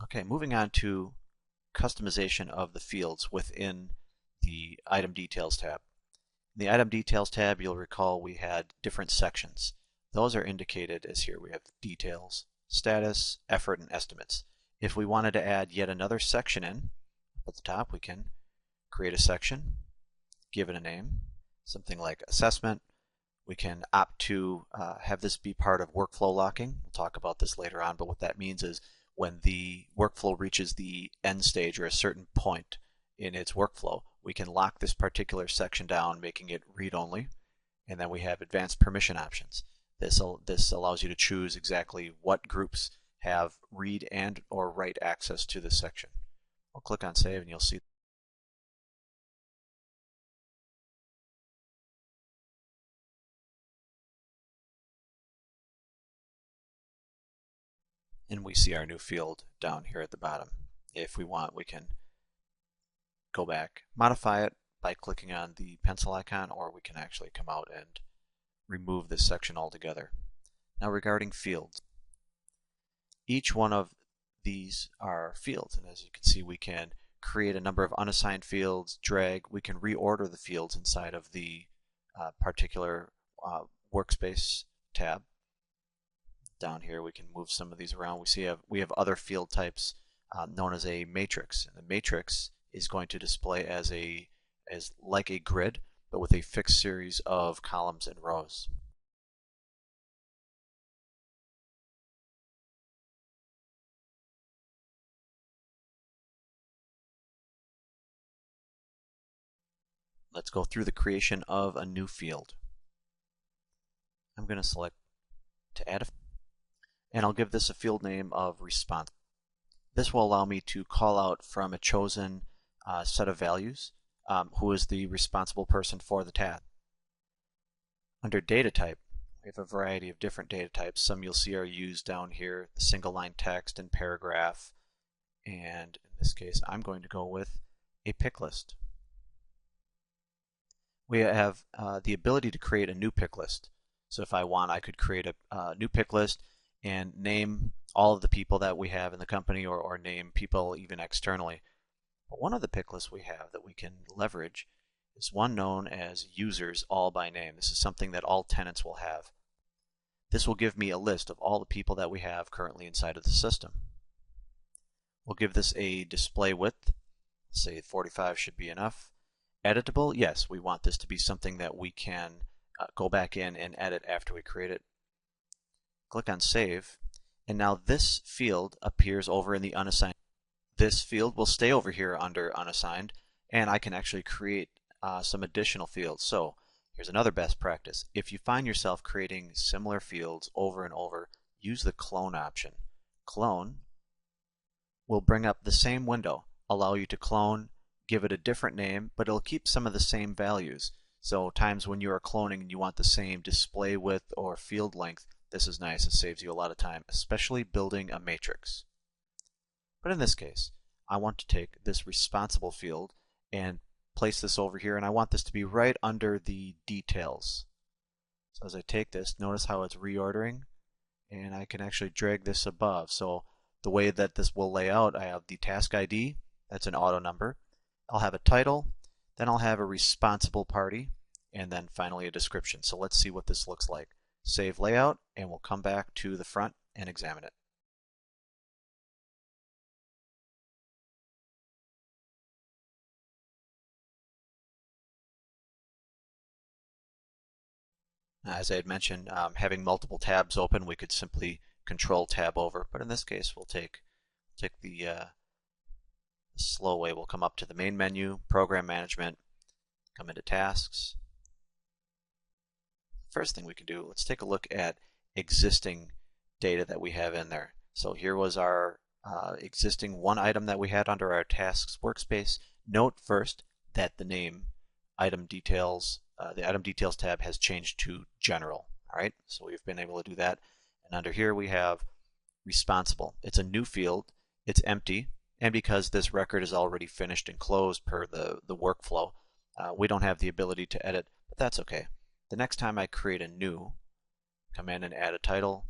Okay, moving on to customization of the fields within the Item Details tab. In the Item Details tab, you'll recall we had different sections. Those are indicated as here. We have Details, Status, Effort, and Estimates. If we wanted to add yet another section in, at the top we can create a section, give it a name, something like Assessment. We can opt to have this be part of workflow locking. We'll talk about this later on, but what that means is when the workflow reaches the end stage or a certain point in its workflow, we can lock this particular section down, making it read-only, and then we have advanced permission options. This allows you to choose exactly what groups have read and or write access to this section. I'll click on Save and you'll see and we see our new field down here at the bottom. If we want, we can go back, modify it by clicking on the pencil icon, or we can actually come out and remove this section altogether. Now regarding fields, each one of these are fields, and as you can see we can create a number of unassigned fields, drag, we can reorder the fields inside of the particular Workspace tab. Down here we can move some of these around. We have other field types known as a matrix. And the matrix is going to display as like a grid, but with a fixed series of columns and rows. Let's go through the creation of a new field. I'm going to select to add a and I'll give this a field name of response. This will allow me to call out from a chosen set of values who is the responsible person for the task. Under data type, we have a variety of different data types. Some you'll see are used down here, the single line text and paragraph, and in this case I'm going to go with a pick list. We have the ability to create a new pick list. So if I want, I could create a new pick list and name all of the people that we have in the company, or name people even externally. But one of the pick lists we have that we can leverage is one known as users all by name. This is something that all tenants will have. This will give me a list of all the people that we have currently inside of the system. We'll give this a display width. Say 45 should be enough. Editable, yes, we want this to be something that we can go back in and edit after we create it. Click on Save, and now this field appears over in the unassigned. This field will stay over here under unassigned, and I can actually create some additional fields. So here's another best practice. If you find yourself creating similar fields over and over, use the clone option. Clone will bring up the same window, allow you to clone, give it a different name, but it'll keep some of the same values. So times when you are cloning and you want the same display width or field length, this is nice. It saves you a lot of time, especially building a matrix. But in this case, I want to take this responsible field and place this over here, and I want this to be right under the details. So as I take this, notice how it's reordering, and I can actually drag this above. So the way that this will lay out, I have the task ID, that's an auto number. I'll have a title, then I'll have a responsible party, and then finally a description. So let's see what this looks like. Save layout, and we'll come back to the front and examine it. As I had mentioned, having multiple tabs open, we could simply Control Tab over, but in this case we'll take the slow way. We'll come up to the main menu, Program Management, come into Tasks. First thing we can do, let's take a look at existing data that we have in there. So here was our existing one item that we had under our Tasks workspace. Note first that the name Item Details, the Item Details tab has changed to General. All right, so we've been able to do that. And under here we have Responsible. It's a new field. It's empty. And because this record is already finished and closed per the workflow, we don't have the ability to edit, but that's okay. The next time I create a new, come in and add a title,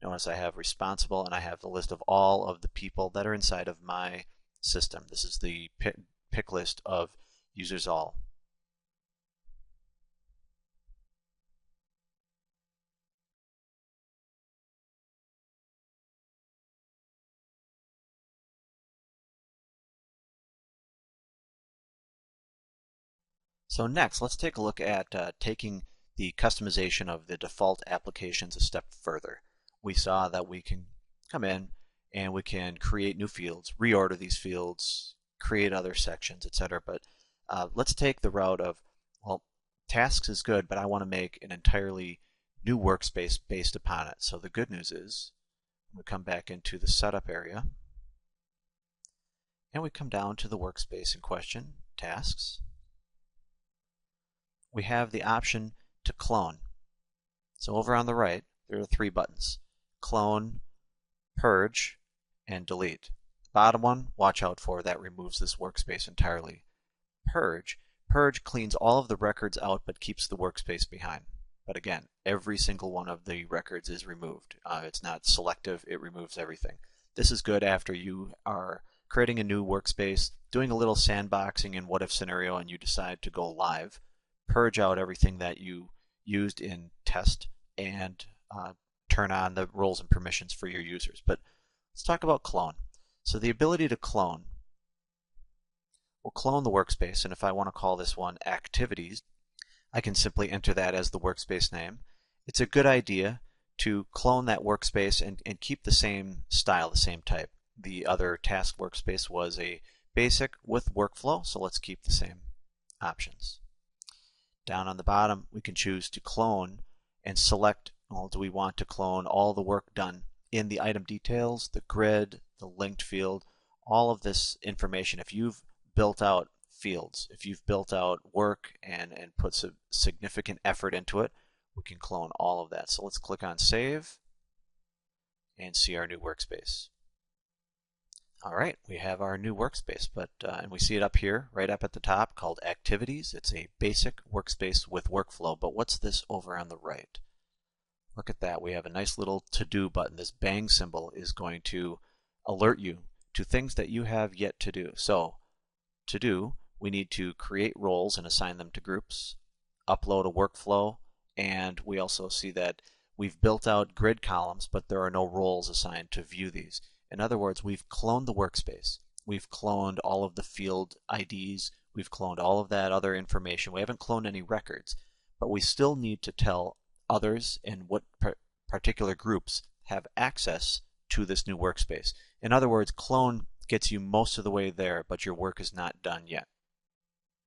Notice I have responsible and I have the list of all of the people that are inside of my system. This is the pick list of users all. So next, let's take a look at taking the customization of the default applications a step further. We saw that we can come in and we can create new fields, reorder these fields, create other sections, etc. But let's take the route of, well, tasks is good, but I want to make an entirely new workspace based upon it. So the good news is we come back into the setup area and we come down to the workspace in question, tasks. We have the option to clone. So over on the right, there are 3 buttons: clone, purge, and delete. The bottom one, watch out for, that removes this workspace entirely. Purge cleans all of the records out but keeps the workspace behind. But again, every single one of the records is removed. It's not selective, it removes everything. This is good after you are creating a new workspace, doing a little sandboxing in what if scenario, and you decide to go live. Purge out everything that you used in test and turn on the roles and permissions for your users. But let's talk about clone. So the ability to clone. We'll clone the workspace, and if I want to call this one activities, I can simply enter that as the workspace name. It's a good idea to clone that workspace and keep the same style, the same type. The other task workspace was a basic with workflow, so let's keep the same options. Down on the bottom, we can choose to clone and select, well, do we want to clone all the work done in the item details, the grid, the linked field, all of this information. If you've built out fields, if you've built out work and put some significant effort into it, we can clone all of that. So let's click on Save and see our new workspace. All right, we have our new workspace, and we see it up here, right up at the top, called Activities. It's a basic workspace with workflow, but what's this over on the right? Look at that. We have a nice little to-do button. This bang symbol is going to alert you to things that you have yet to do. So, to do, we need to create roles and assign them to groups, upload a workflow, and we also see that we've built out grid columns, but there are no roles assigned to view these. In other words, we've cloned the workspace. We've cloned all of the field IDs. We've cloned all of that other information. We haven't cloned any records, but we still need to tell others in what particular groups have access to this new workspace. In other words, clone gets you most of the way there, but your work is not done yet.